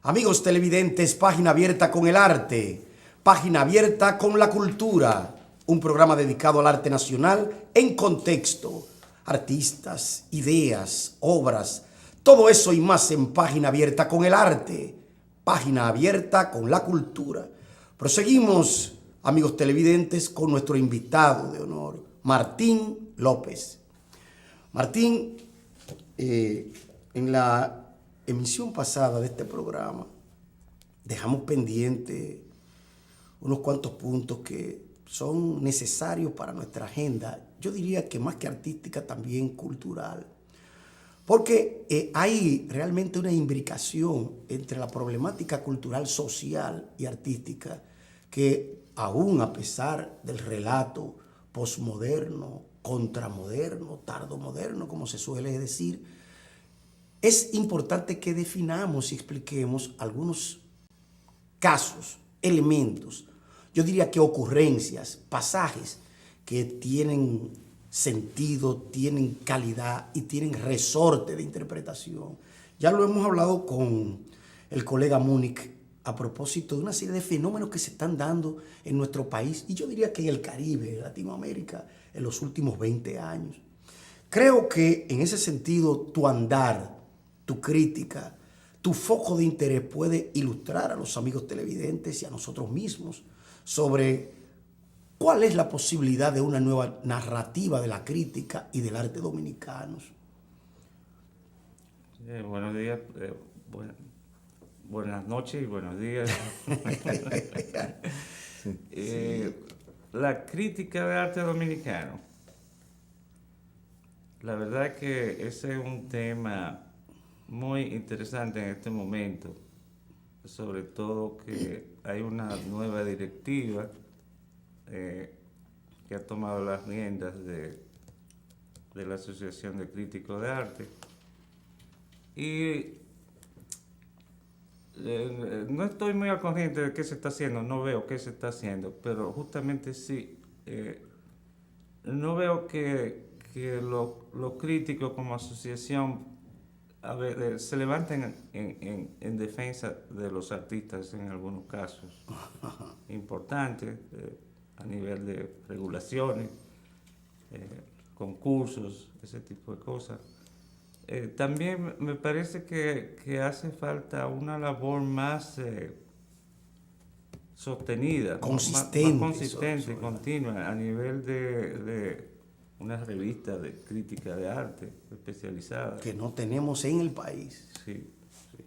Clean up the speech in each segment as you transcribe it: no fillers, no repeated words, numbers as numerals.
Amigos televidentes, página abierta con el arte, página abierta con la cultura, un programa dedicado al arte nacional en contexto, artistas, ideas, obras, todo eso y más en página abierta con el arte, página abierta con la cultura. Proseguimos, amigos televidentes, con nuestro invitado de honor, Martín López. Martín, en la emisión pasada de este programa dejamos pendiente unos cuantos puntos que son necesarios para nuestra agenda, yo diría que más que artística también cultural, porque hay realmente una imbricación entre la problemática cultural, social y artística que aún a pesar del relato posmoderno, contramoderno, tardomoderno, como se suele decir, es importante que definamos y expliquemos algunos casos, elementos, yo diría que ocurrencias, pasajes que tienen sentido, tienen calidad y tienen resorte de interpretación. Ya lo hemos hablado con el colega Múnich a propósito de una serie de fenómenos que se están dando en nuestro país y yo diría que en el Caribe, en Latinoamérica, en los últimos 20 años. Creo que en ese sentido tu andar, tu crítica, tu foco de interés puede ilustrar a los amigos televidentes y a nosotros mismos sobre cuál es la posibilidad de una nueva narrativa de la crítica y del arte dominicanos. Buenos días, buenas noches y buenos días. La crítica de arte dominicano, la verdad es que ese es un tema muy interesante en este momento, sobre todo que hay una nueva directiva que ha tomado las riendas de la Asociación de Críticos de Arte y no estoy muy al corriente de qué se está haciendo, no veo qué se está haciendo, pero justamente sí, no veo que los críticos como asociación se levanten en defensa de los artistas en algunos casos importantes a nivel de regulaciones, concursos, ese tipo de cosas. También me parece que hace falta una labor más sostenida, consistente, más consistente y continua a nivel de una revista de crítica de arte especializada. Que no tenemos en el país. Sí, sí.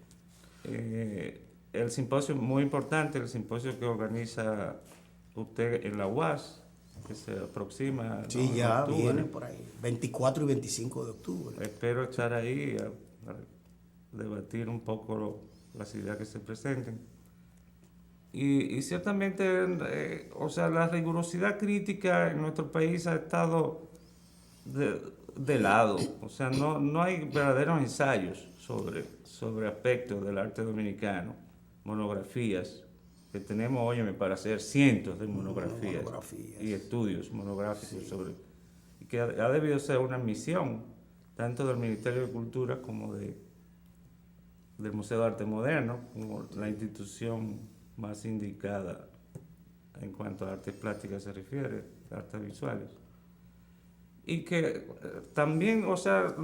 El simposio, muy importante, el simposio que organiza usted en la UAS, que se aproxima. Sí, ¿no? Ya octubre. viene por ahí, 24 y 25 de octubre. Espero estar ahí a debatir un poco las ideas que se presenten. Y ciertamente, o sea, la rigurosidad crítica en nuestro país ha estado de lado, o sea, no hay verdaderos ensayos sobre aspectos del arte dominicano, monografías, que tenemos, óyeme, para hacer cientos de monografías. Y estudios monográficos sobre, y que ha debido ser una misión, tanto del Ministerio de Cultura como del Museo de Arte Moderno, como la institución más indicada en cuanto a artes plásticas se refiere, artes visuales. Y que también, o sea,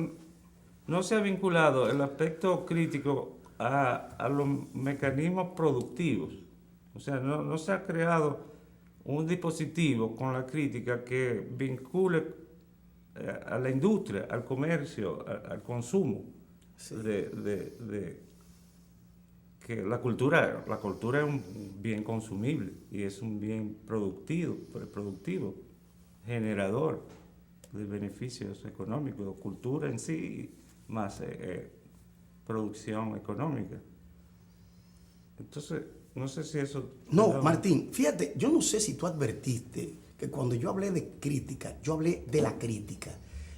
no se ha vinculado el aspecto crítico a los mecanismos productivos. O sea, no se ha creado un dispositivo con la crítica que vincule a la industria, al comercio, al consumo, sí. Que la cultura es un bien consumible y es un bien productivo, generador de beneficios económicos, cultura en sí, más producción económica. Entonces, no sé si eso... No, Martín, fíjate, yo no sé si tú advertiste que cuando yo hablé de crítica, yo hablé de la crítica.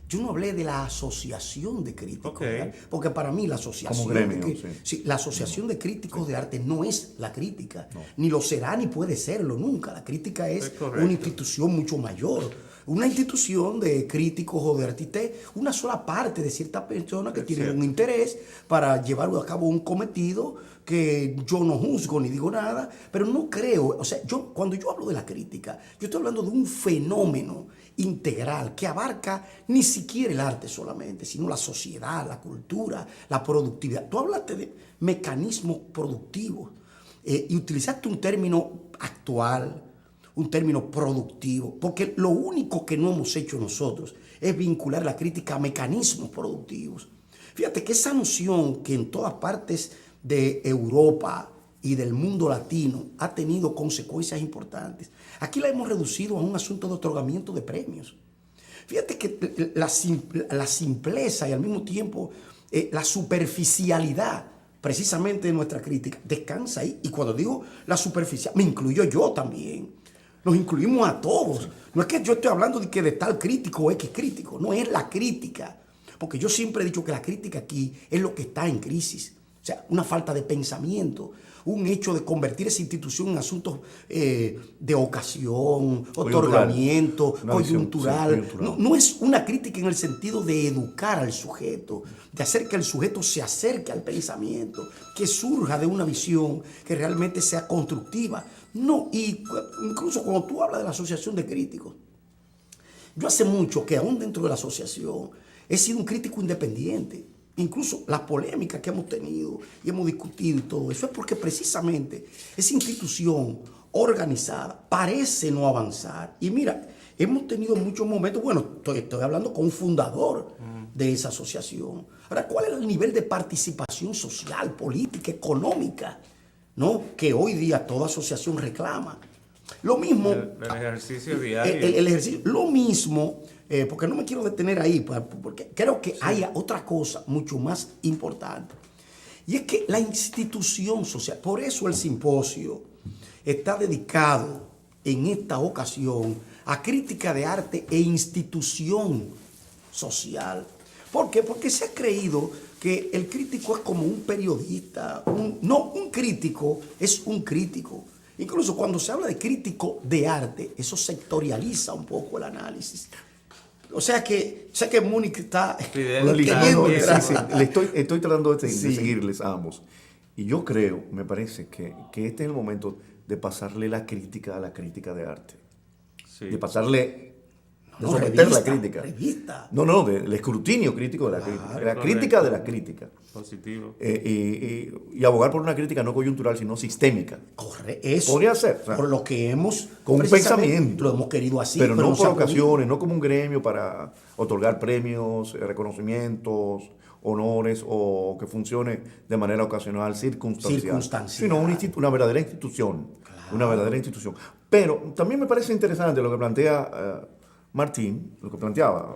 Yo no hablé de la asociación de críticos, okay. Porque para mí la asociación, gremio, sí, la asociación de críticos de arte no es la crítica, ni lo será ni puede serlo nunca. La crítica es una institución mucho mayor. una institución de críticos o de artistas, una sola parte de ciertas personas que tienen un interés para llevar a cabo un cometido que yo no juzgo ni digo nada, pero no creo, o sea, cuando yo hablo de la crítica, yo estoy hablando de un fenómeno integral que abarca ni siquiera el arte solamente, sino la sociedad, la cultura, la productividad. Tú hablaste de mecanismos productivos y utilizaste un término actual, un término productivo, porque lo único que no hemos hecho nosotros es vincular la crítica a mecanismos productivos. Fíjate que esa noción que en todas partes de Europa y del mundo latino ha tenido consecuencias importantes, aquí la hemos reducido a un asunto de otorgamiento de premios. Fíjate que la simpleza y al mismo tiempo la superficialidad precisamente de nuestra crítica descansa ahí. Y cuando digo la superficial, me incluyo yo también. Nos incluimos a todos. No es que yo estoy hablando de que de tal crítico o X crítico, no es la crítica. Porque yo siempre he dicho que la crítica aquí es lo que está en crisis. O sea, una falta de pensamiento, un hecho de convertir esa institución en asuntos de ocasión, otorgamiento, coyuntural. No es una crítica en el sentido de educar al sujeto, de hacer que el sujeto se acerque al pensamiento, que surja de una visión que realmente sea constructiva. No, y incluso cuando tú hablas de la asociación de críticos, yo hace mucho que aún dentro de la asociación he sido un crítico independiente. Incluso las polémicas que hemos tenido y hemos discutido y todo eso es porque precisamente esa institución organizada parece no avanzar. Y mira, hemos tenido muchos momentos, bueno, estoy hablando con un fundador de esa asociación. Ahora, ¿cuál es el nivel de participación social, política, económica, ¿no?, que hoy día toda asociación reclama? Lo mismo. El ejercicio diario. El ejercicio. Lo mismo, porque no me quiero detener ahí, porque creo que hay otra cosa mucho más importante. Y es que la institución social, por eso el simposio está dedicado en esta ocasión a crítica de arte e institución social. ¿Por qué? Porque se ha creído que el crítico es como un periodista. Un crítico es un crítico. Incluso cuando se habla de crítico de arte, eso sectorializa un poco el análisis. O sea que Múnich está queriendo entrar. Sí. Estoy tratando de seguirles a ambos. Y yo creo, me parece que este es el momento de pasarle la crítica a la crítica de arte. Sí. De pasarle, de someter la crítica. Revista. Del escrutinio crítico de la crítica. La crítica de la crítica. Positivo. Y abogar por una crítica no coyuntural, sino sistémica. Eso. Podría ser. Por lo que hemos... Con un pensamiento. Lo hemos querido así. Pero no por ocasiones, no como un gremio para otorgar premios, reconocimientos, honores o que funcione de manera ocasional, circunstancial. Sino una verdadera institución. Claro. Una verdadera institución. Pero también me parece interesante lo que plantea Martín, lo que planteaba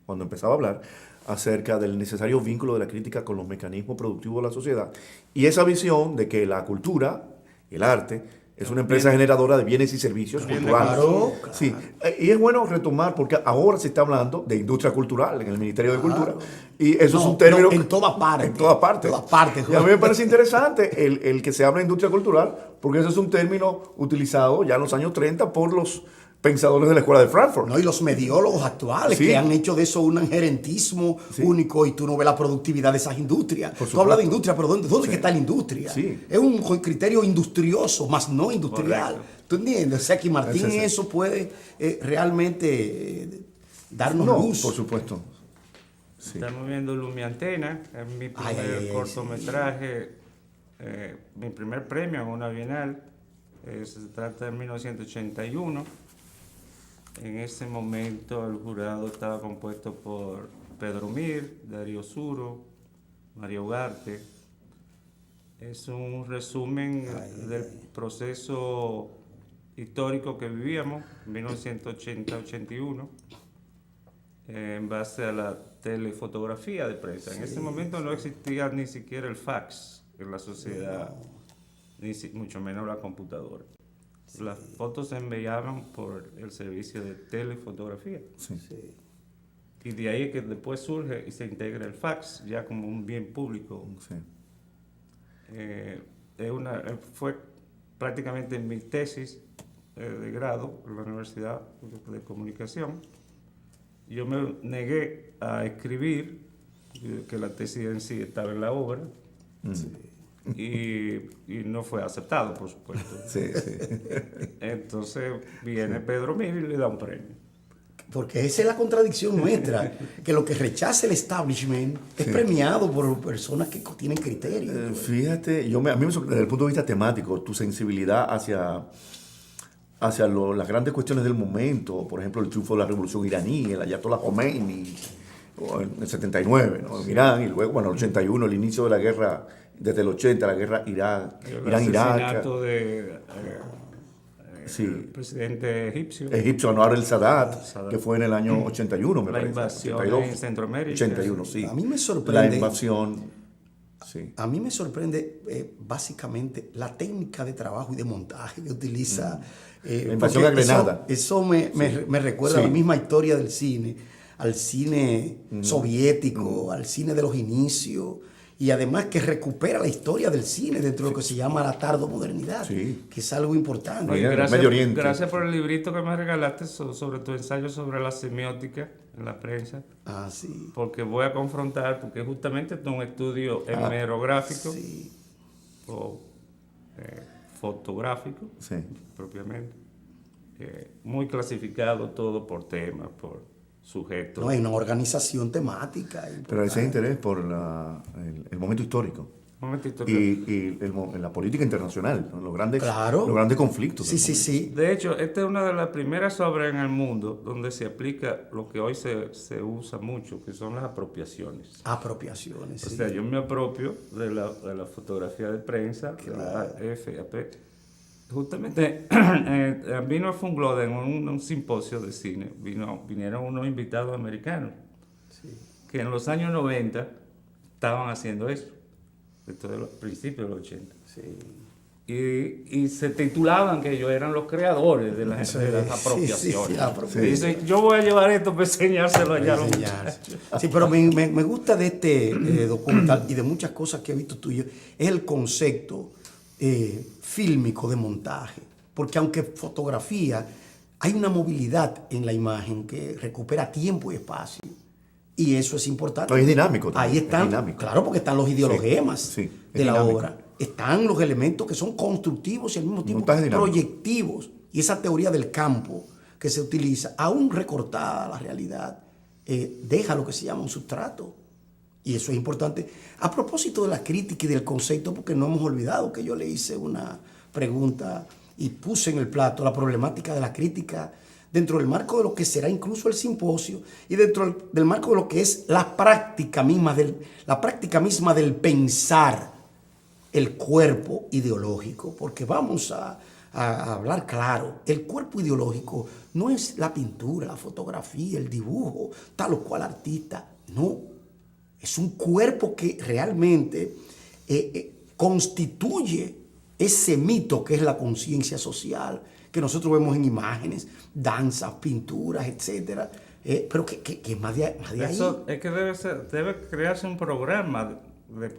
cuando empezaba a hablar, acerca del necesario vínculo de la crítica con los mecanismos productivos de la sociedad y esa visión de que la cultura, el arte, es una empresa generadora de bienes y servicios culturales. Claro. Sí, y es bueno retomar porque ahora se está hablando de industria cultural en el Ministerio de Cultura y eso es un término... en todas partes. En todas partes. Y a mí me parece interesante el que se hable de industria cultural porque eso es un término utilizado ya en los años 30 por los pensadores de la escuela de Frankfurt. No, y los mediólogos actuales que han hecho de eso un gerentismo único y tú no ves la productividad de esas industrias. Tú hablas de industria, pero ¿dónde está la industria? Es un criterio industrioso, más no industrial. Correcto. ¿Tú entiendes? O sea, que Martín eso puede realmente darnos luz. Por supuesto. Sí. Estamos viendo Lumiantena, es mi primer cortometraje, mi primer premio en una bienal. Se trata de 1981. En ese momento el jurado estaba compuesto por Pedro Mir, Darío Suro, Mario Ugarte. Es un resumen del proceso histórico que vivíamos, 1980-81, en base a la telefotografía de prensa. En ese momento no existía ni siquiera el fax en la sociedad, ni mucho menos la computadora. Las fotos se enviaban por el servicio de telefotografía. Y de ahí es que después surge y se integra el fax ya como un bien público. Fue prácticamente mi tesis de grado en la Universidad de Comunicación. Yo me negué a escribir, que la tesis en sí estaba en la obra, y no fue aceptado, por supuesto. Sí, sí. Entonces viene Pedro Mir y le da un premio. Porque esa es la contradicción nuestra, que lo que rechaza el establishment es premiado por personas que tienen criterios. Fíjate, a mí me sorprende desde el punto de vista temático, tu sensibilidad hacia las grandes cuestiones del momento, por ejemplo, el triunfo de la revolución iraní, el Ayatollah Khomeini, en el 79, ¿no? En Irán, y luego, bueno, el 81, el inicio de la guerra, desde el 80, la guerra Irán-Irak. El asesinato de el presidente egipcio Anwar el-Sadat, que fue en el año 81, me parece. La invasión 82, en Centroamérica. 81, sí. A mí me sorprende. La invasión, sí. A mí me sorprende básicamente la técnica de trabajo y de montaje que utiliza. La invasión a Grenada. Eso me recuerda a la misma historia del cine, al cine soviético, al cine de los inicios. Y además que recupera la historia del cine dentro de lo que se llama la tardomodernidad, que es algo importante. Medio Oriente. Gracias por el librito que me regalaste sobre tu ensayo sobre la semiótica en la prensa. Ah, sí. Porque voy a confrontar, porque justamente es un estudio hemerográfico o fotográfico, propiamente. Muy clasificado todo por temas, por sujetos. No, hay una organización temática. Pero ese interés por el momento histórico. Y la política internacional, ¿no? los grandes conflictos. Sí. De hecho, esta es una de las primeras obras en el mundo donde se aplica lo que hoy se usa mucho, que son las apropiaciones. Apropiaciones, O sea, yo me apropio de la fotografía de prensa, de la FAP. Justamente vino a Funglode en un simposio de cine, vinieron unos invitados americanos que en los años 90 estaban haciendo eso, esto de los principios de los 80. Y se titulaban que ellos eran los creadores de las apropiaciones. Y dicen, yo voy a llevar esto para enseñárselo allá a los muchachos. Sí, pero me gusta de este documental y de muchas cosas que he visto tuyo, es el concepto fílmico de montaje, porque aunque fotografía, hay una movilidad en la imagen que recupera tiempo y espacio, y eso es importante. Pero es dinámico también. Ahí están, claro, porque están los ideologemas de la obra, están los elementos que son constructivos y al mismo tiempo proyectivos, y esa teoría del campo que se utiliza, aún recortada a la realidad, deja lo que se llama un sustrato. Y eso es importante. A propósito de la crítica y del concepto, porque no hemos olvidado que yo le hice una pregunta y puse en el plato la problemática de la crítica dentro del marco de lo que será incluso el simposio y dentro del marco de lo que es la práctica misma del pensar el cuerpo ideológico. Porque vamos a hablar claro, el cuerpo ideológico no es la pintura, la fotografía, el dibujo, tal o cual artista, no. Es un cuerpo que realmente constituye ese mito que es la conciencia social, que nosotros vemos en imágenes, danzas, pinturas, etcétera. Pero que más de Eso ahí. es que debe crearse un programa de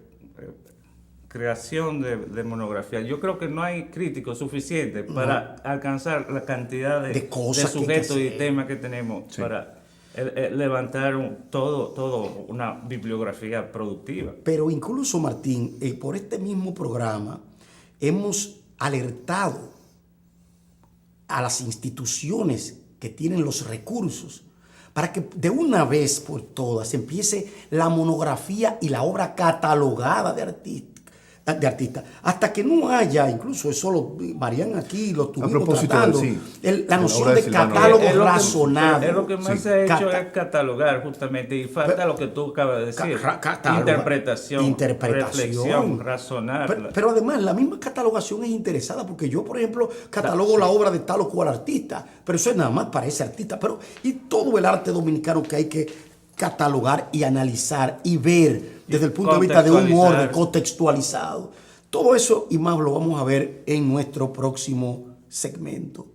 creación de monografía. Yo creo que no hay críticos suficientes para alcanzar la cantidad de sujetos y temas que tenemos para levantar todo una bibliografía productiva. Pero incluso, Martín, por este mismo programa hemos alertado a las instituciones que tienen los recursos para que de una vez por todas empiece la monografía y la obra catalogada de artistas, hasta que no haya, incluso eso lo varían aquí, lo tuvimos tratando, la noción de catálogo razonable. Es lo que más se ha hecho es catalogar justamente, y falta lo que tú acabas de decir, interpretación, reflexión, razonar. Pero además la misma catalogación es interesada, porque yo, por ejemplo, catalogo la obra de tal o cual artista, pero eso es nada más para ese artista, y todo el arte dominicano que hay que catalogar y analizar y ver desde el punto de vista de un orden contextualizado. Todo eso y más lo vamos a ver en nuestro próximo segmento.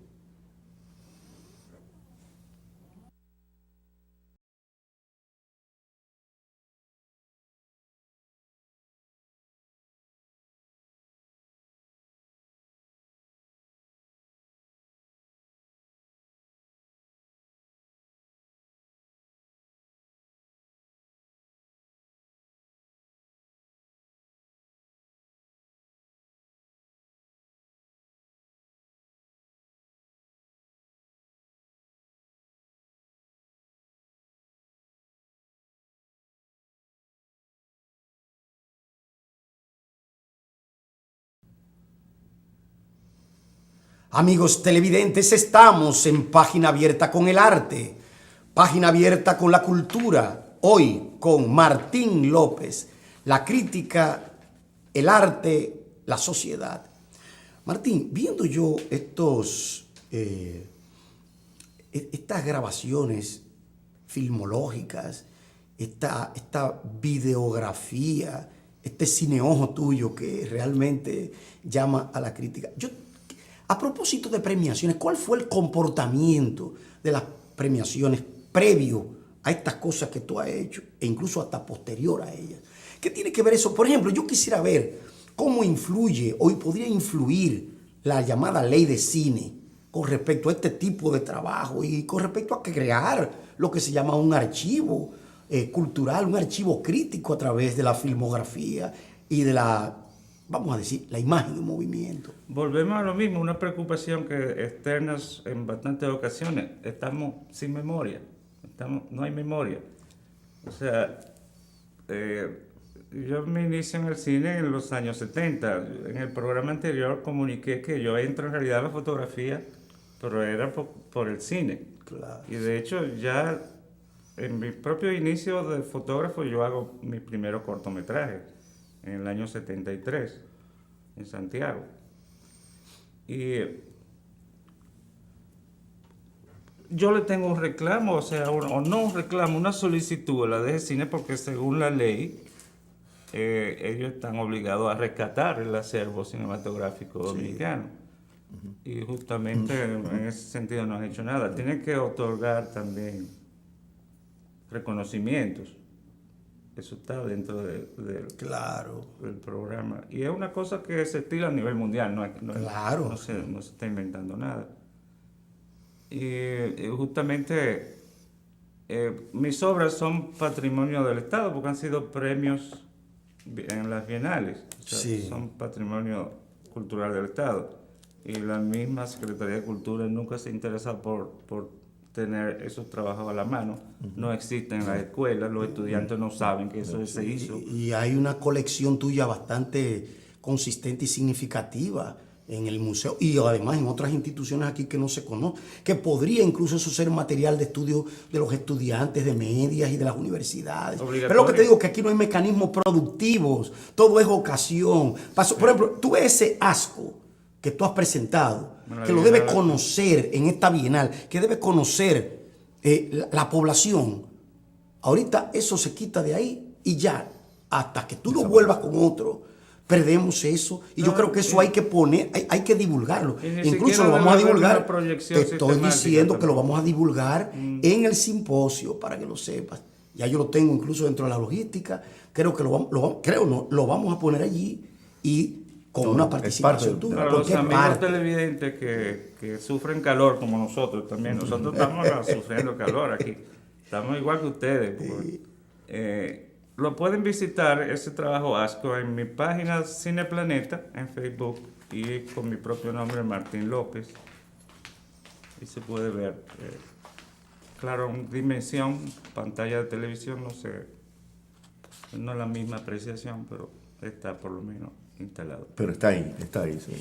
Amigos televidentes, estamos en Página Abierta con el arte, Página Abierta con la cultura, hoy con Martín López, la crítica, el arte, la sociedad. Martín, viendo yo estas grabaciones filmológicas, esta videografía, este cineojo tuyo que realmente llama a la crítica. A propósito de premiaciones, ¿cuál fue el comportamiento de las premiaciones previo a estas cosas que tú has hecho e incluso hasta posterior a ellas? ¿Qué tiene que ver eso? Por ejemplo, yo quisiera ver cómo influye o podría influir la llamada ley de cine con respecto a este tipo de trabajo y con respecto a crear lo que se llama un archivo cultural, un archivo crítico a través de la filmografía y de vamos a decir, la imagen en movimiento. Volvemos a lo mismo, una preocupación que externas en bastantes ocasiones. Estamos sin memoria, no hay memoria. O sea, yo me inicio en el cine en los años 70. En el programa anterior comuniqué que yo entro en realidad a la fotografía, pero era por el cine. Claro. Y de hecho ya en mi propio inicio de fotógrafo yo hago mi primer cortometraje en el año 73 en Santiago. Y yo le tengo un reclamo, o sea, o no un reclamo, una solicitud a la DGCine porque según la ley ellos están obligados a rescatar el acervo cinematográfico dominicano. Sí. Y justamente en ese sentido no han hecho nada. Tienen que otorgar también reconocimientos. Eso está dentro del programa. Y es una cosa que se estila a nivel mundial, no se está inventando nada. Y justamente mis obras son patrimonio del Estado porque han sido premios en las bienales. O sea, sí. Son patrimonio cultural del Estado. Y la misma Secretaría de Cultura nunca se interesa por tener esos trabajos a la mano. No existen en las escuelas, los estudiantes no saben que eso se hizo. Y hay una colección tuya bastante consistente y significativa en el museo y además en otras instituciones aquí que no se conocen, que podría incluso eso ser material de estudio de los estudiantes de medias y de las universidades. Pero lo que te digo que aquí no hay mecanismos productivos, todo es ocasión. Por ejemplo, tú ves ese asco que tú has presentado, que lo debe conocer en esta bienal, que debe conocer la población. Ahorita eso se quita de ahí y ya, hasta que tú lo vuelvas con otro, perdemos eso. Y yo creo que eso hay que poner, hay que divulgarlo. Incluso lo vamos a divulgar. Te estoy diciendo que lo vamos a divulgar en el simposio para que lo sepas. Ya yo lo tengo incluso dentro de la logística. Creo que lo vamos a poner allí y con una participación tuya. Para los amigos televidentes que sufren calor como nosotros también. Nosotros estamos sufriendo calor aquí. Estamos igual que ustedes. Lo pueden visitar, ese trabajo ASCO, en mi página Cineplaneta en Facebook y con mi propio nombre, Martín López. Y se puede ver. Claro, en dimensión, pantalla de televisión, no sé. No es la misma apreciación, pero está por lo menos instalado. Pero está ahí, sí.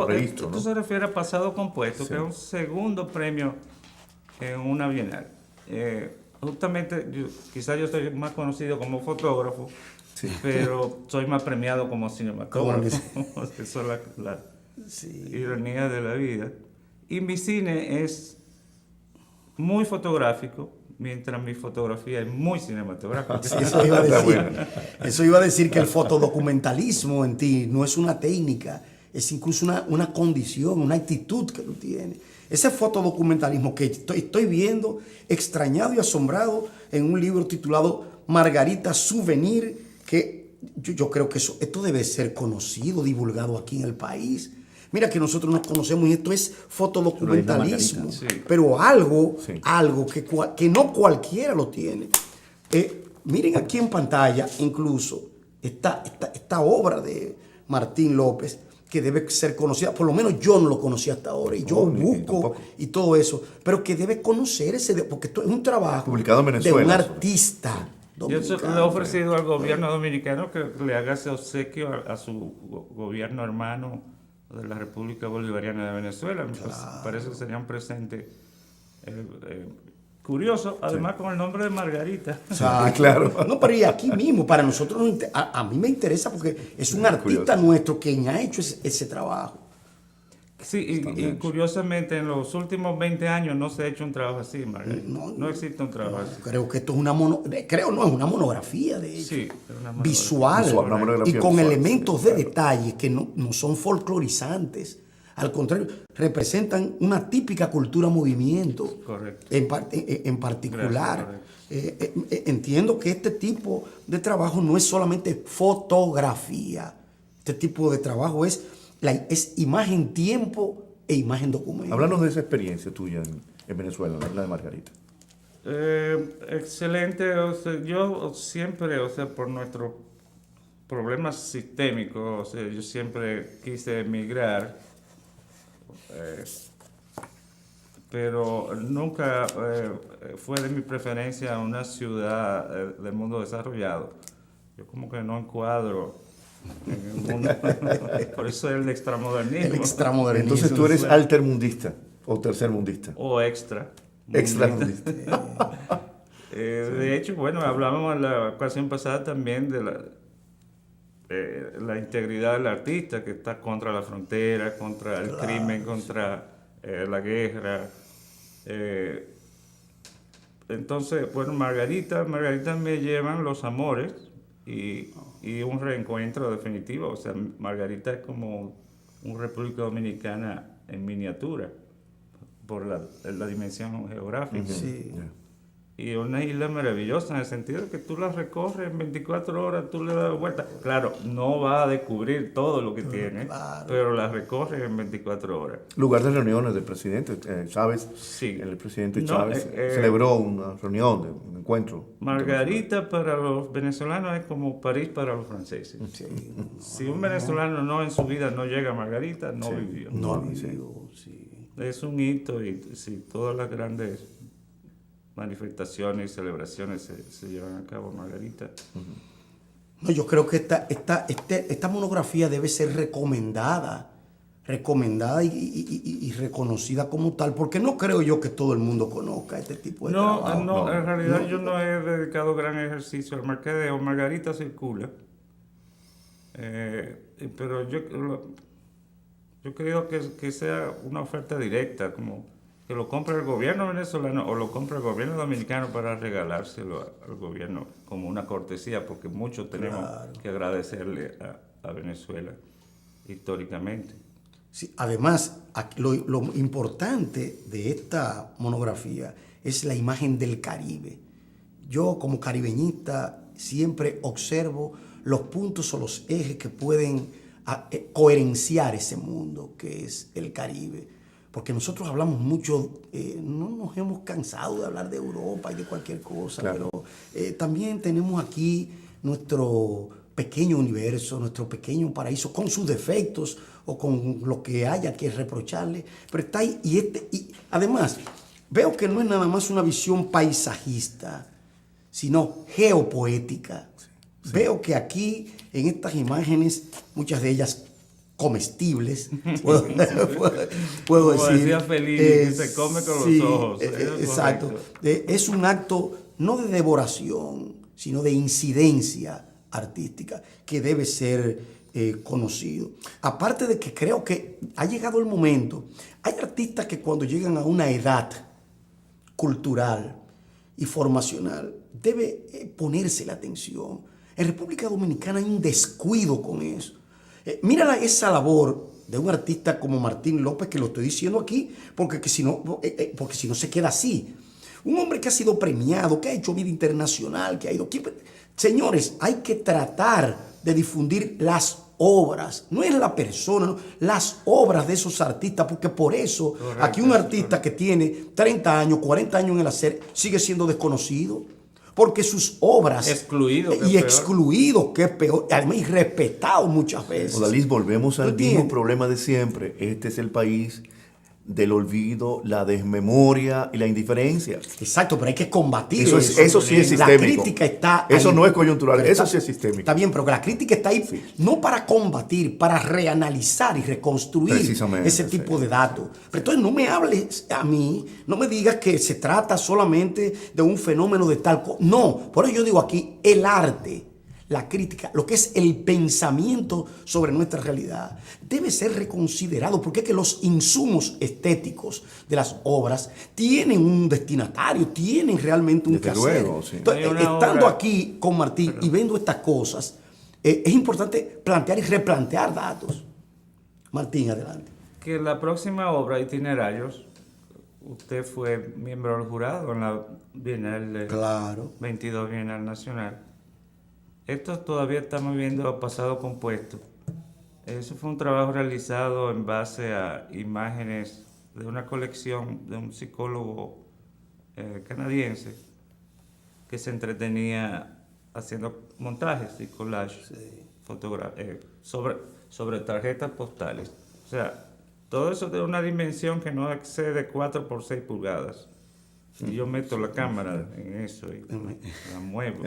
Registro, esto se refiere a Pasado Compuesto, sí, que es un segundo premio en una bienal. Justamente, quizás yo soy más conocido como fotógrafo, sí, pero soy más premiado como cinematógrafo. Eso es la ironía de la vida. Y mi cine es muy fotográfico, mientras mi fotografía es muy cinematográfica. Sí, eso iba a decir que el fotodocumentalismo en ti no es una técnica, es incluso una condición, una actitud que tú tienes. Ese fotodocumentalismo que estoy viendo, extrañado y asombrado, en un libro titulado Margarita Souvenir, que yo creo que esto debe ser conocido, divulgado aquí en el país. Mira que nosotros nos conocemos y esto es fotodocumentalismo, sí, pero algo que no cualquiera lo tiene. Miren aquí en pantalla incluso esta obra de Martín López, que debe ser conocida, por lo menos yo no lo conocí hasta ahora, y yo busco y todo eso, pero que debe conocerse, porque esto es un trabajo publicado en Venezuela, de un artista dominicano. Yo le he ofrecido al gobierno dominicano que le haga ese obsequio a su gobierno hermano de la República Bolivariana de Venezuela. Pues, parece que sería un presente curioso, además con el nombre de Margarita. Claro. No, pero y aquí mismo, para nosotros, a mí me interesa porque es un artista nuestro quien ha hecho ese trabajo. Sí, y curiosamente en los últimos 20 años no se ha hecho un trabajo así, Margarita. No existe un trabajo así. Creo que esto es una monografía, de hecho. Sí, visual, una monografía y con visual, elementos de detalle que no son folclorizantes. Al contrario, representan una típica cultura movimiento. Correcto. En particular. Gracias, Entiendo que este tipo de trabajo no es solamente fotografía. Este tipo de trabajo es imagen tiempo e imagen documento. Háblanos de esa experiencia tuya en Venezuela, la de Margarita. Excelente. O sea, yo siempre, por nuestros problemas sistémicos, yo siempre quise emigrar, pero nunca fue de mi preferencia una ciudad del mundo desarrollado. Yo como que no encuadro en el mundo. Por eso el extramodernismo. El extramodernismo. Entonces tú eres altermundista o tercermundista. O extra. Extramundista. De hecho, bueno, hablábamos en la ocasión pasada también de la integridad del artista, que está contra la frontera, contra el crimen, contra la guerra. Entonces, bueno, Margarita me llevan los amores y un reencuentro definitivo. O sea, Margarita es como una República Dominicana en miniatura por la dimensión geográfica. Sí. Y una isla maravillosa en el sentido de que tú la recorres en 24 horas, tú le das vuelta. Claro, no va a descubrir todo lo que tiene, pero la recorres en 24 horas. Lugar de reuniones del presidente Chávez. Sí. El presidente Chávez celebró una reunión, un encuentro. Margarita para los venezolanos es como París para los franceses. Sí. Si un venezolano no en su vida no llega a Margarita, no vivió. No vivió, sí. Es un hito y sí, todas las grandes manifestaciones y celebraciones se llevan a cabo, Margarita. No, yo creo que esta monografía debe ser recomendada y reconocida como tal, porque no creo yo que todo el mundo conozca este tipo de trabajo. No, en realidad yo no he dedicado gran ejercicio al mercadeo. Margarita circula, pero yo creo que sea una oferta directa, como que lo compre el gobierno venezolano o lo compre el gobierno dominicano para regalárselo al gobierno como una cortesía, porque mucho tenemos que agradecerle a Venezuela históricamente. Sí, además, lo importante de esta monografía es la imagen del Caribe. Yo, como caribeñista, siempre observo los puntos o los ejes que pueden coherenciar ese mundo que es el Caribe. Porque nosotros hablamos mucho, no nos hemos cansado de hablar de Europa y de cualquier cosa, claro. Pero también tenemos aquí nuestro pequeño universo, nuestro pequeño paraíso, con sus defectos o con lo que haya que reprocharle, pero está ahí. Y además, veo que no es nada más una visión paisajista, sino geopoética. Sí. Veo que aquí, en estas imágenes, muchas de ellas comestibles, puedo como decir. Decía Fellini, se come con los ojos. Exacto. Es un acto no de devoración, sino de incidencia artística que debe ser conocido. Aparte de que creo que ha llegado el momento, hay artistas que cuando llegan a una edad cultural y formacional debe ponerse la atención. En República Dominicana hay un descuido con eso. Mira esa labor de un artista como Martín López, que lo estoy diciendo aquí, porque si no se queda así. Un hombre que ha sido premiado, que ha hecho vida internacional, que ha ido... Señores, hay que tratar de difundir las obras, no es la persona, no, las obras de esos artistas, porque por eso aquí un artista que tiene 30 años, 40 años en el hacer, sigue siendo desconocido. Porque sus obras... Excluido. Excluido, que es peor. Además, irrespetado muchas veces. Odalys, volvemos al mismo problema de siempre. Este es el país del olvido, la desmemoria y la indiferencia. Exacto, pero hay que combatir eso. Eso sí es sistémico. La crítica está eso ahí. No es coyuntural, eso sí es sistémico. Está bien, pero que la crítica está ahí no para combatir, para reanalizar y reconstruir ese tipo de datos. Pero entonces no me hables a mí, no me digas que se trata solamente de un fenómeno de tal cosa. No, por eso yo digo aquí, el arte, la crítica, lo que es el pensamiento sobre nuestra realidad, debe ser reconsiderado, porque es que los insumos estéticos de las obras tienen un destinatario, tienen realmente un quehacer. Sí. Entonces, estando aquí con Martín y viendo estas cosas, es importante plantear y replantear datos. Martín, adelante. Que la próxima obra, Itinerarios, usted fue miembro del jurado en la Bienal 22 Bienal Nacional. Esto todavía estamos viendo pasado compuesto. Eso fue un trabajo realizado en base a imágenes de una colección de un psicólogo canadiense que se entretenía haciendo montajes y collages sobre tarjetas postales. O sea, todo eso de una dimensión que no excede 4 por 6 pulgadas. Y yo meto la cámara en eso y la muevo.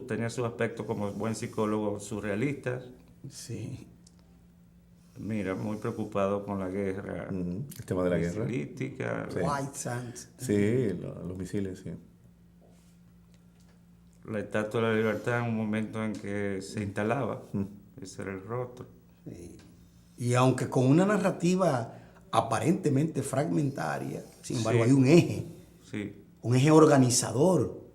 Tenía su aspecto como buen psicólogo surrealista. Sí. Mira, muy preocupado con la guerra. El tema de la guerra. Política. Sí. White Sands. Sí, los misiles, sí. La Estatua de la Libertad en un momento en que se instalaba. Ese era el rostro. Sí. Y aunque con una narrativa aparentemente fragmentaria, sin embargo hay un eje. Sí. Un eje organizador.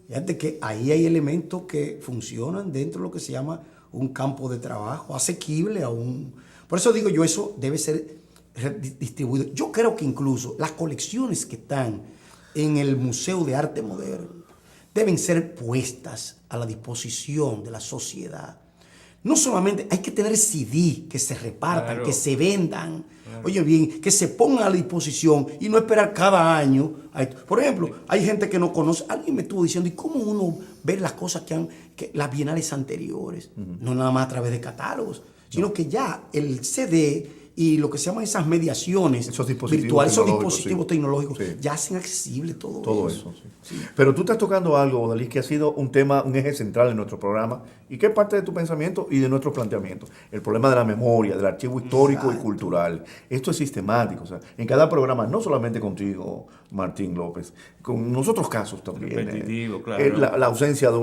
Fíjate que ahí hay elementos que funcionan dentro de lo que se llama un campo de trabajo asequible a un... Por eso digo yo, eso debe ser distribuido. Yo creo que incluso las colecciones que están en el Museo de Arte Moderno deben ser puestas a la disposición de la sociedad. No solamente hay que tener CD que se repartan, que se vendan, oye bien, que se pongan a la disposición y no esperar cada año. Por ejemplo, hay gente que no conoce. Alguien me estuvo diciendo, ¿y cómo uno ve las cosas que las bienales anteriores? No nada más a través de catálogos, sino que ya el CD y lo que se llaman esas mediaciones virtuales, esos dispositivos tecnológicos, ya hacen accesible todo eso. Sí. Pero tú estás tocando algo, Odalys, que ha sido un tema, un eje central en nuestro programa y que es parte de tu pensamiento y de nuestro planteamiento. El problema de la memoria, del archivo histórico y cultural. Esto es sistemático. O sea, en cada programa, no solamente contigo, Martín López, con nosotros casos también. Repetitivo, claro. La ausencia de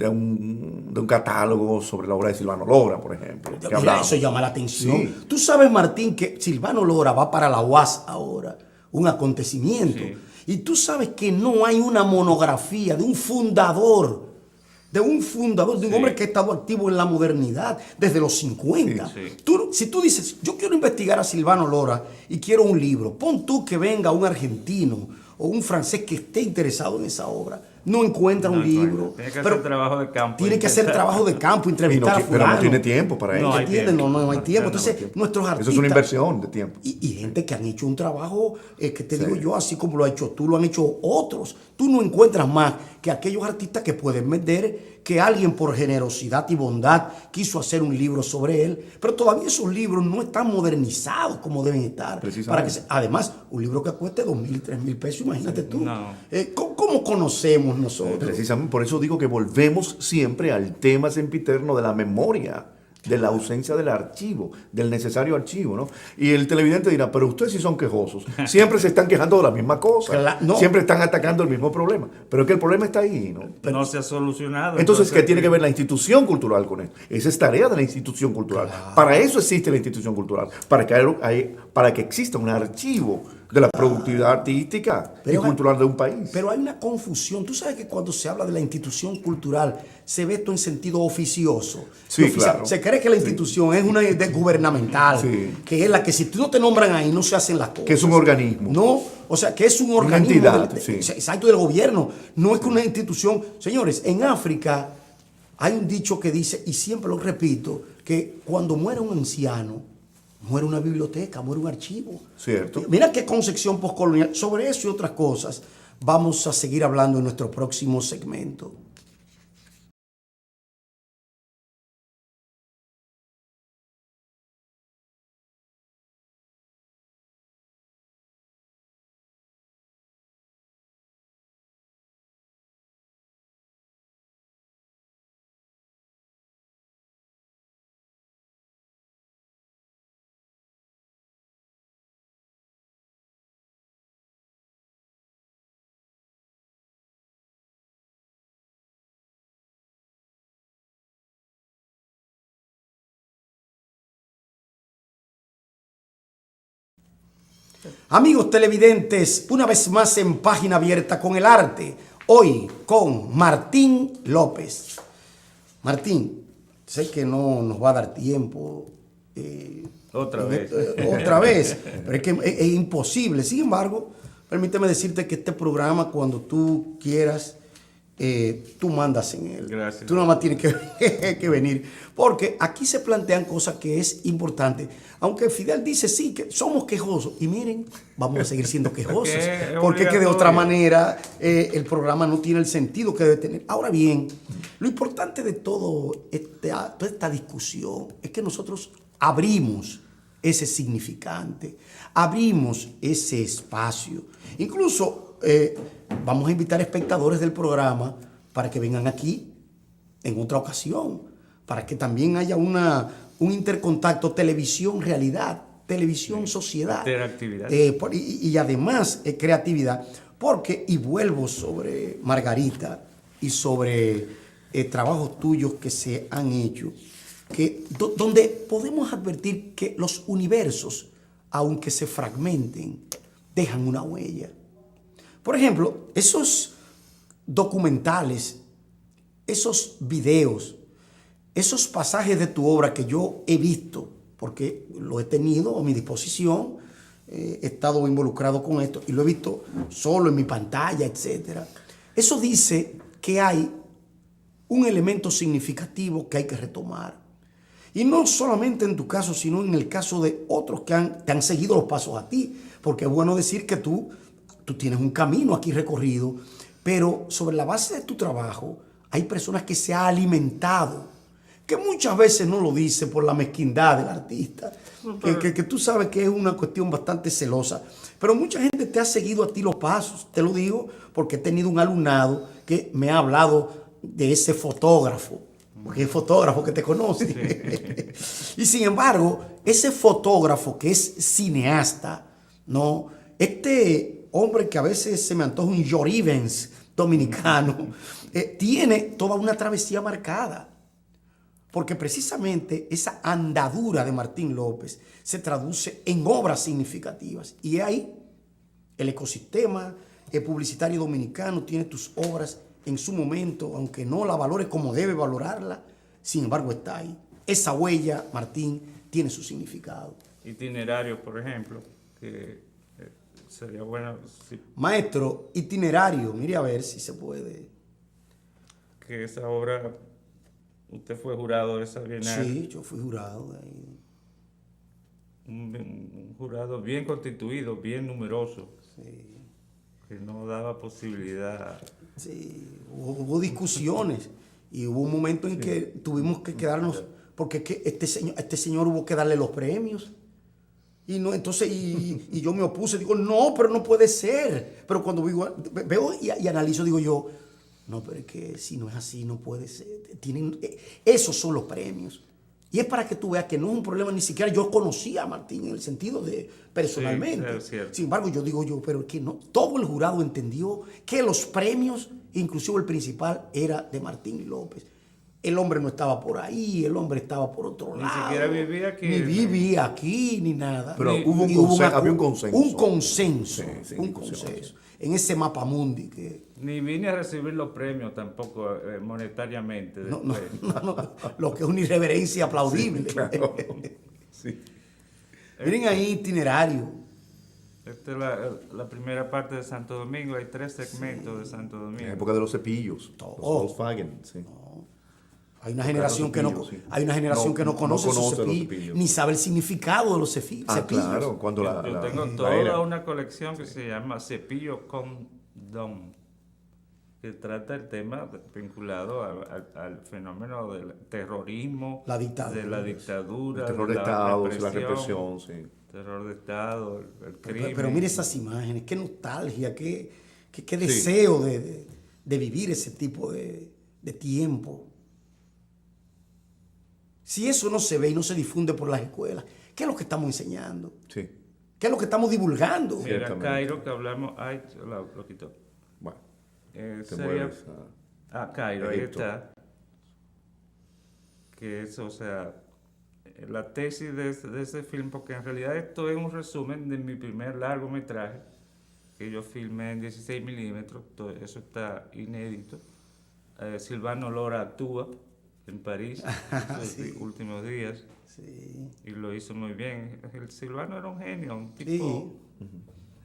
un catálogo sobre la obra de Silvano Lora, por ejemplo. Mira, eso llama la atención. Sí. Tú sabes, Martín, que Silvano Lora va para la UAS ahora, un acontecimiento. Sí. Y tú sabes que no hay una monografía de un fundador, de un hombre que ha estado activo en la modernidad desde los 50. Si tú dices, yo quiero investigar a Silvano Lora y quiero un libro, pon tú que venga un argentino o un francés que esté interesado en esa obra. No encuentra un libro. Tiene que hacer trabajo de campo. Tiene que hacer trabajo de campo, entrevistar a fulano. Pero no tiene tiempo para eso. No hay tiempo. Entonces, nuestros artistas... Eso es una inversión de tiempo. Y gente que han hecho un trabajo, que te digo yo, así como lo has hecho tú, lo han hecho otros. Tú no encuentras más que aquellos artistas que pueden vender, que alguien por generosidad y bondad quiso hacer un libro sobre él, pero todavía esos libros no están modernizados como deben estar. Para que además, un libro que cueste 2.000, 3.000 pesos, imagínate tú. No. ¿Cómo conocemos nosotros? Precisamente por eso digo que volvemos siempre al tema sempiterno de la memoria, de la ausencia del archivo, del necesario archivo, ¿no? Y el televidente dirá, pero ustedes sí son quejosos, siempre se están quejando de la misma cosa, siempre están atacando el mismo problema, pero es que el problema está ahí, ¿no? Pero no se ha solucionado. Entonces, ¿qué tiene que ver la institución cultural con esto? Esa es tarea de la institución cultural. Claro. Para eso existe la institución cultural, para que exista un archivo de la productividad artística y cultural de un país. Pero hay una confusión. Tú sabes que cuando se habla de la institución cultural, se ve esto en sentido oficioso. Sí, claro. Se cree que la institución es una gubernamental, que es la que si tú no te nombran ahí, no se hacen las cosas. Que es un organismo. No, o sea, que es un organismo. Una entidad, exacto, del gobierno. No es que una institución. Señores, en África hay un dicho que dice, y siempre lo repito, que cuando muere un anciano, muere una biblioteca, muere un archivo. Cierto. Mira qué concepción postcolonial. Sobre eso y otras cosas vamos a seguir hablando en nuestro próximo segmento. Amigos televidentes, una vez más en Página Abierta con el Arte, hoy con Martín López. Martín, sé que no nos va a dar tiempo. Otra vez. Otra vez, pero es que es imposible. Sin embargo, permíteme decirte que este programa, cuando tú quieras, tú mandas en él. Gracias. Tú nada más tienes que venir. Porque aquí se plantean cosas que es importante. Aunque Fidel dice, sí, que somos quejosos. Y miren, vamos a seguir siendo quejosos. Porque que de otra manera el programa no tiene el sentido que debe tener. Ahora bien, lo importante de toda esta discusión es que nosotros abrimos ese significante, abrimos ese espacio. Incluso vamos a invitar espectadores del programa para que vengan aquí en otra ocasión, para que también haya un intercontacto televisión-realidad, televisión-sociedad. Interactividad. Y además creatividad, porque, y vuelvo sobre Margarita y sobre trabajos tuyos que se han hecho, donde podemos advertir que los universos, aunque se fragmenten, dejan una huella. Por ejemplo, esos documentales, esos videos, esos pasajes de tu obra que yo he visto, porque lo he tenido a mi disposición, he estado involucrado con esto y lo he visto solo en mi pantalla, etc. Eso dice que hay un elemento significativo que hay que retomar. Y no solamente en tu caso, sino en el caso de otros que te han seguido los pasos a ti. Porque es bueno decir que tú tienes un camino aquí recorrido, pero sobre la base de tu trabajo hay personas que se han alimentado, que muchas veces no lo dice por la mezquindad del artista, que tú sabes que es una cuestión bastante celosa, pero mucha gente te ha seguido a ti los pasos. Te lo digo porque he tenido un alumnado que me ha hablado de ese fotógrafo, porque es fotógrafo que te conoce. Y sin embargo, ese fotógrafo que es cineasta, ¿no? Este hombre que a veces se me antoja un Joe Ivens dominicano, tiene toda una travesía marcada. Porque precisamente esa andadura de Martín López se traduce en obras significativas. Y ahí el ecosistema publicitario dominicano tiene tus obras en su momento, aunque no la valores como debe valorarla, sin embargo está ahí. Esa huella, Martín, tiene su significado. Itinerarios, por ejemplo, que sería bueno... Si, Maestro, Itinerario, mire a ver si se puede. Que esa obra, usted fue jurado de esa Bienal. Sí, yo fui jurado de ahí. Un jurado bien constituido, bien numeroso. Sí. Que no daba posibilidad. Sí, hubo discusiones y hubo un momento en que tuvimos que quedarnos, porque que este señor hubo que darle los premios. Y no, entonces, y yo me opuse, digo, no, pero no puede ser. Pero cuando veo y analizo, digo yo, no, pero es que si no es así, no puede ser. Esos son los premios. Y es para que tú veas que no es un problema, ni siquiera yo conocía a Martín en el sentido de personalmente. Sí, es Sin embargo, yo digo pero es que no, todo el jurado entendió que los premios, inclusive el principal, era de Martín López. El hombre no estaba por ahí, el hombre estaba por otro lado. Ni siquiera vivía aquí. Ni vivía aquí, ni nada. Pero había un consenso. Un consenso. Sí, un consenso. En ese mapa mundi que... Ni vine a recibir los premios tampoco monetariamente. No, lo que es una irreverencia aplaudible. Sí, claro. Sí. Miren ahí Itinerario. Esta es la primera parte de Santo Domingo. Hay 3 segmentos de Santo Domingo. En la época de los cepillos. Todo. Los Volkswagen, sí. Hay una generación que no, sí. hay una generación que no conoce esos los cepillos, cepillos, ni sí. sabe el significado de los cepillos. Claro, cuando Yo tengo la toda era. una colección que se llama Cepillo Condom, que trata el tema vinculado al fenómeno del terrorismo, La dictadura. de la dictadura, El terror de Estado, la represión, sí. Terror de Estado, el crimen. Pero mire esas imágenes, qué nostalgia, qué deseo de vivir ese tipo de tiempo. Si eso no se ve y no se difunde por las escuelas, ¿qué es lo que estamos enseñando? Sí. ¿Qué es lo que estamos divulgando? Mira, Ciertamente. Cairo, que hablamos... Ay, lo quitó. Bueno, te Sería... mueves Cairo, ahí Egipto. está. Que eso, o sea, la tesis de ese film, porque en realidad esto es un resumen de mi primer largometraje que yo filmé en 16 milímetros, todo eso está inédito. Silvano Lora actúa en París en los últimos días y lo hizo muy bien. El Silvano era un genio, un tipo...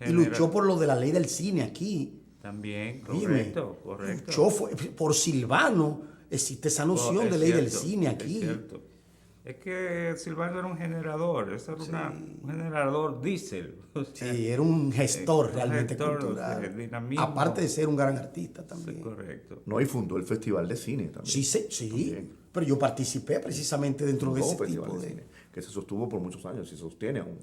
Y luchó por lo de la ley del cine aquí. También, correcto. Luchó por Silvano, existe esa noción de ley del cine aquí. Es cierto. Es que Silvano era un generador, eso era un generador diésel. Era un gestor realmente gestor, cultural. Dinamismo. Aparte de ser un gran artista también. Sí, correcto. No, y fundó el Festival de Cine también. Sí, también. Pero yo participé precisamente dentro de ese tipo de... Cine, que se sostuvo por muchos años y se sostiene aún.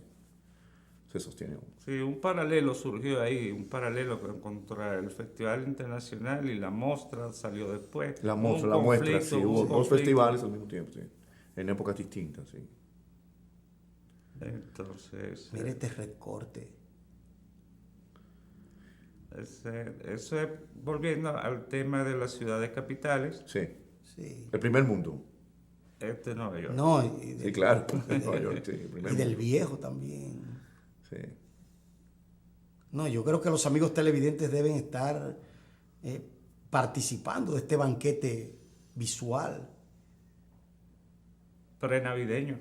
Sí, un paralelo surgió ahí, un paralelo contra el Festival Internacional y la Mostra salió después. La muestra, sí, hubo dos festivales al mismo tiempo, sí, en épocas distintas, sí. Entonces... Mira este recorte. Eso es volviendo al tema de las ciudades capitales. Sí. El primer mundo. Este es Nueva York. No, sí, claro. Nueva York, sí, el primer y del mundo. viejo también. Sí. No, yo creo que los amigos televidentes deben estar participando de este banquete visual. Prenavideño.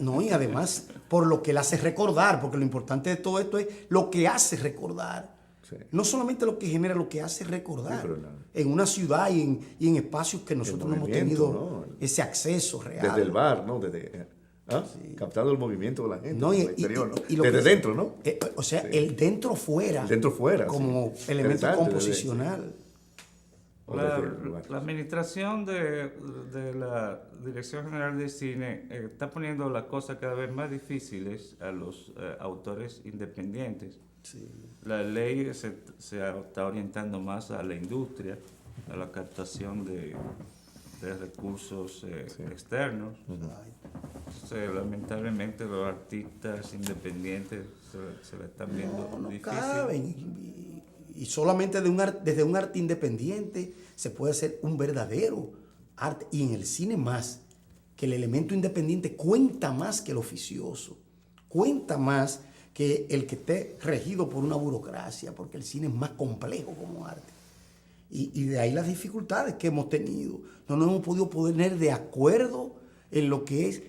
No, y además por lo que le hace recordar, porque lo importante de todo esto es lo que hace recordar. Sí. No solamente lo que genera, lo que hace recordar. Sí, en una ciudad y en espacios que nosotros no hemos tenido, ¿no?, ese acceso real. Desde el bar, ¿no? Captando el movimiento de la gente, no, desde el exterior, ¿no? Desde dentro, ¿no? O sea, el dentro-fuera. El dentro-fuera, como elemento composicional. La administración de la Dirección General de Cine está poniendo las cosas cada vez más difíciles a los autores independientes. Sí. La ley se está orientando más a la industria, a la captación de recursos externos. Entonces, lamentablemente los artistas independientes se la están viendo difícil. Caben. Y solamente desde un arte independiente se puede hacer un verdadero arte. Y en el cine más, que el elemento independiente cuenta más que el oficioso. Cuenta más que el que esté regido por una burocracia, porque el cine es más complejo como arte. Y de ahí las dificultades que hemos tenido. No nos hemos podido poner de acuerdo en lo que es...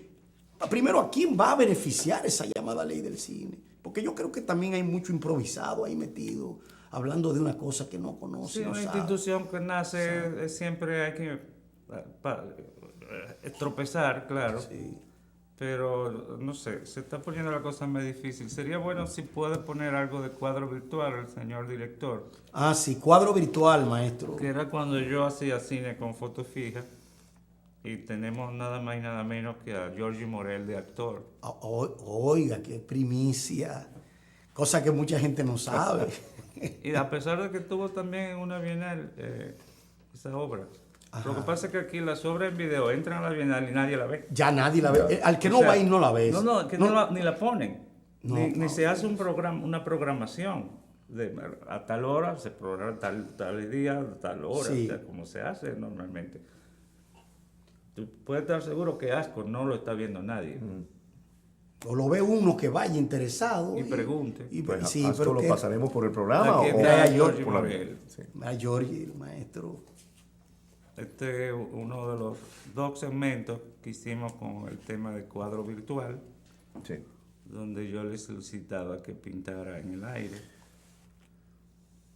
Primero, ¿a quién va a beneficiar esa llamada ley del cine? Porque yo creo que también hay mucho improvisado ahí metido, hablando de una cosa que no conoce. Sí, una institución que nace, siempre hay que tropezar, claro. Sí. Pero, no sé, se está poniendo la cosa más difícil. Sería bueno si puede poner algo de cuadro virtual el señor director. Ah, sí, cuadro virtual, maestro. Que era cuando yo hacía cine con foto fija. Y tenemos nada más y nada menos que a Giorgi Morel de actor. Oiga, qué primicia. Cosa que mucha gente no sabe. Y a pesar de que tuvo también en una bienal esa obra. Ajá. Lo que pasa es que aquí las obras en video entran a la bienal y nadie la ve. Ya nadie la ve. Al que no va y no la ve. No, ni la ponen. Ni se hace una programación. A tal hora se programa tal día, tal hora, sí. O sea, como se hace normalmente. Tú puedes estar seguro que Asco no lo está viendo nadie. O lo ve uno que vaya interesado. Y pregunte. Pues sí, pero lo pasaremos por el programa. O a Giorgi Morel. Sí. A Giorgi, el maestro. Este es uno de los 2 segmentos que hicimos con el tema de cuadro virtual. Sí. Donde yo le solicitaba que pintara en el aire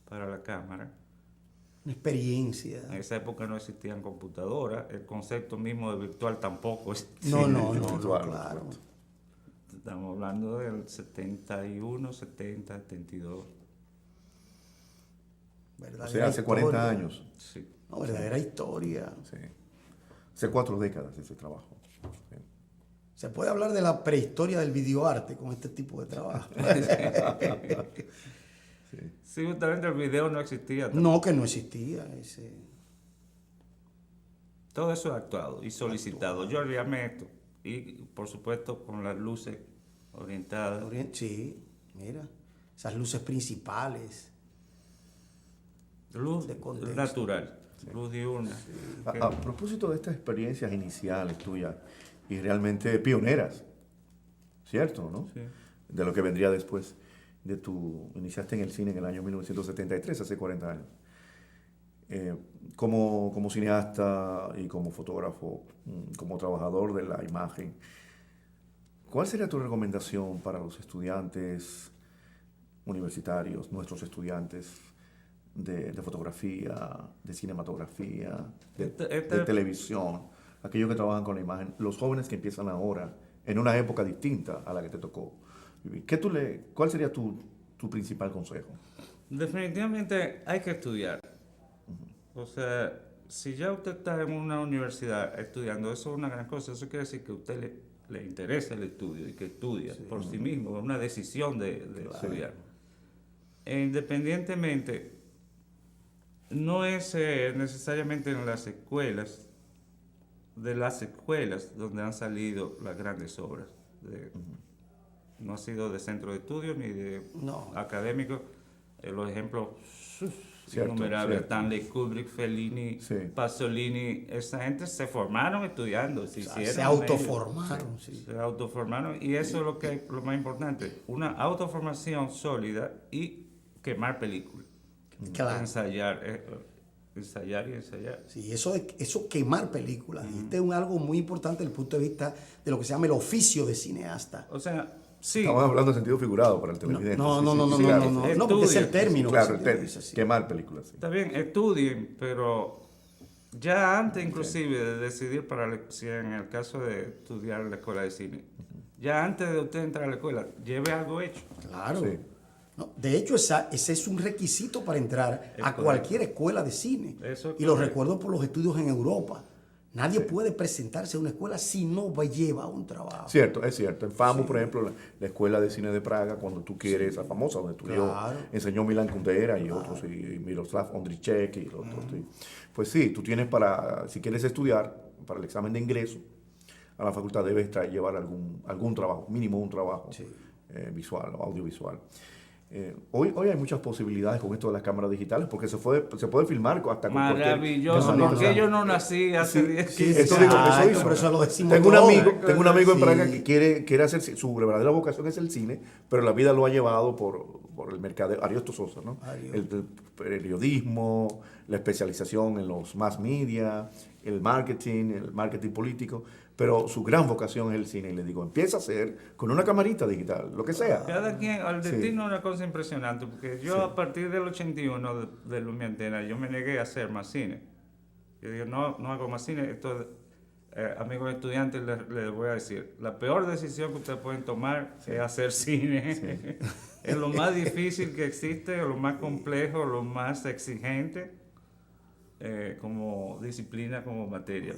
para la cámara. Una experiencia. En esa época no existían computadoras, el concepto mismo de virtual tampoco existía. No, claro. Estamos hablando del 71, 70, 72. O sea, hace 40 años. Sí. No, verdadera historia. Sí. Hace 4 décadas ese trabajo. Sí. Se puede hablar de la prehistoria del videoarte con este tipo de trabajo. Sí, justamente el video no existía. También. No, que no existía. Todo eso es actuado y solicitado. Yo le llamé esto. Y, por supuesto, con las luces orientadas. Sí, mira. Esas luces principales. Luz natural. Sí. Luz diurna. Sí. A propósito de estas experiencias iniciales tuyas, y realmente pioneras, ¿cierto? ¿No? Sí. De lo que vendría después de iniciaste en el cine en el año 1973, hace 40 años. Como cineasta y como fotógrafo, como trabajador de la imagen, ¿cuál sería tu recomendación para los estudiantes universitarios, nuestros estudiantes de fotografía, de cinematografía, de televisión, aquellos que trabajan con la imagen, los jóvenes que empiezan ahora, en una época distinta a la que te tocó vivir? ¿Cuál sería tu principal consejo? Definitivamente hay que estudiar. O sea, si ya usted está en una universidad estudiando, eso es una gran cosa. Eso quiere decir que a usted le interesa el estudio y que estudia por sí mismo, es una decisión de estudiar. Independientemente, no es necesariamente en las escuelas, donde han salido las grandes obras. No ha sido de centro de estudio ni de académicos. Los ejemplos innumerables, Stanley Kubrick, Fellini, Pasolini, esa gente se formaron estudiando, se autoformaron. Se autoformaron, y eso es lo más importante, una autoformación sólida y quemar películas. Claro. Ensayar y ensayar. Sí, eso quemar películas. Este es algo muy importante desde el punto de vista de lo que se llama el oficio de cineasta. O sea, sí. Estamos hablando en sentido figurado para el televidente. No, porque es el término. Claro, quemar películas. Sí. Está bien, estudien, pero ya antes inclusive de decidir si en el caso de estudiar en la escuela de cine, ya antes de usted entrar a la escuela, lleve algo hecho. Claro. Sí. No, de hecho, ese es un requisito para entrar a cualquier escuela de cine. Y lo recuerdo por los estudios en Europa. Nadie puede presentarse a una escuela si no lleva un trabajo. Cierto, es cierto. En FAMU, por ejemplo, la Escuela de Cine de Praga, cuando tú quieres, esa famosa, donde estudió, enseñó Milan Kundera y otros, y Miroslav Ondřiček y otros. Sí. Pues sí, tú tienes si quieres estudiar, para el examen de ingreso a la facultad debes llevar algún trabajo, mínimo un trabajo visual o audiovisual. Hoy hay muchas posibilidades con esto de las cámaras digitales porque se puede filmar hasta con maravilloso, porque yo no nací hace 10, 15 años. Pero eso lo decimos tengo un amigo en Praga que quiere hacer, su verdadera vocación es el cine, pero la vida lo ha llevado por el mercado, Ariosto Sosa, ¿no? El periodismo, la especialización en los mass media, el marketing político, pero su gran vocación es el cine. Y le digo, empieza a hacer con una camarita digital, lo que sea. Cada quien, al destino es una cosa impresionante, porque yo a partir del 81 de Lumiantena, yo me negué a hacer más cine. Yo digo, no hago más cine. Esto, amigos estudiantes, les voy a decir, la peor decisión que ustedes pueden tomar es hacer cine. Es lo más difícil que existe, lo más complejo, lo más exigente, como disciplina, como materia.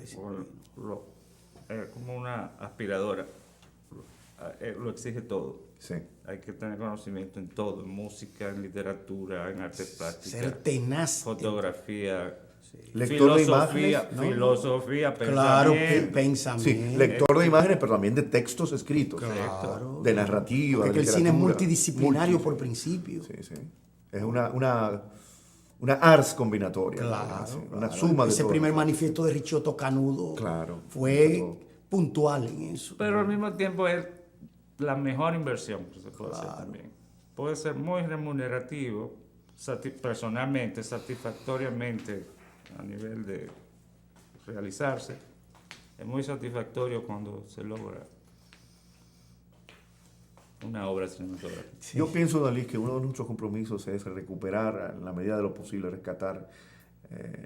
Como una aspiradora, lo exige todo. Sí. Hay que tener conocimiento en todo, en música, en literatura, en artes plásticas, ser tenaz, fotografía, lector de imágenes, filosofía, pensamiento. Sí, lector de imágenes, pero también de textos escritos, de narrativa, porque de literatura. El cine es multidisciplinario por principio. Sí. Es una ars combinatoria. Una suma de ese primer manifiesto de Ricciotto Canudo fue puntual en eso. Pero al mismo tiempo es la mejor inversión que se puede hacer también. Puede ser muy remunerativo, personalmente, satisfactoriamente, a nivel de realizarse. Es muy satisfactorio cuando se logra una obra cinematográfica. Sí. Yo pienso, Dalí, que uno de nuestros compromisos es recuperar, en la medida de lo posible, rescatar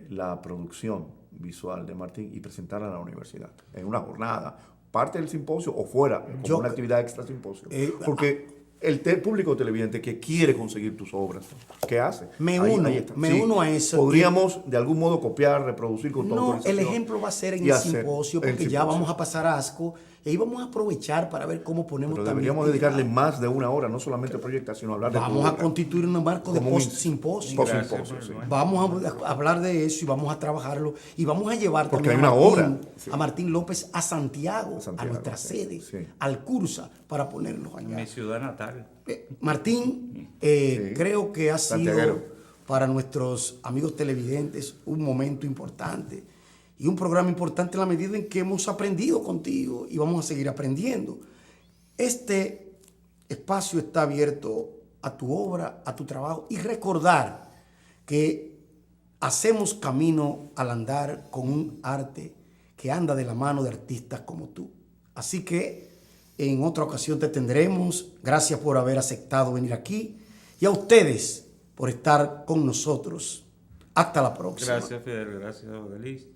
la producción visual de Martín y presentarla a la universidad en una jornada, parte del simposio o fuera, como una actividad extra simposio. Porque el público televidente que quiere conseguir tus obras, ¿qué hace? Me uno a eso. Podríamos de algún modo copiar, reproducir con toda autorización. El ejemplo va a ser en el simposio, porque ya vamos a pasar a ASCO y ahí vamos a aprovechar para ver cómo ponemos Pero también. Deberíamos dedicarle más de una hora, no solamente proyectar, sino hablar de Vamos a constituir un marco de post-simposio. Sí. Vamos a hablar de eso y vamos a trabajarlo y vamos a llevar porque también hay una obra. A Martín López a Santiago, a nuestra sede, al Cursa, para ponernos allá. Mi ciudad natal. Martín, creo que ha sido para nuestros amigos televidentes un momento importante y un programa importante en la medida en que hemos aprendido contigo y vamos a seguir aprendiendo. Este espacio está abierto a tu obra, a tu trabajo, y recordar que hacemos camino al andar con un arte que anda de la mano de artistas como tú. Así que en otra ocasión te tendremos. Gracias por haber aceptado venir aquí y a ustedes por estar con nosotros. Hasta la próxima. Gracias, Fidel. Gracias, Odalis.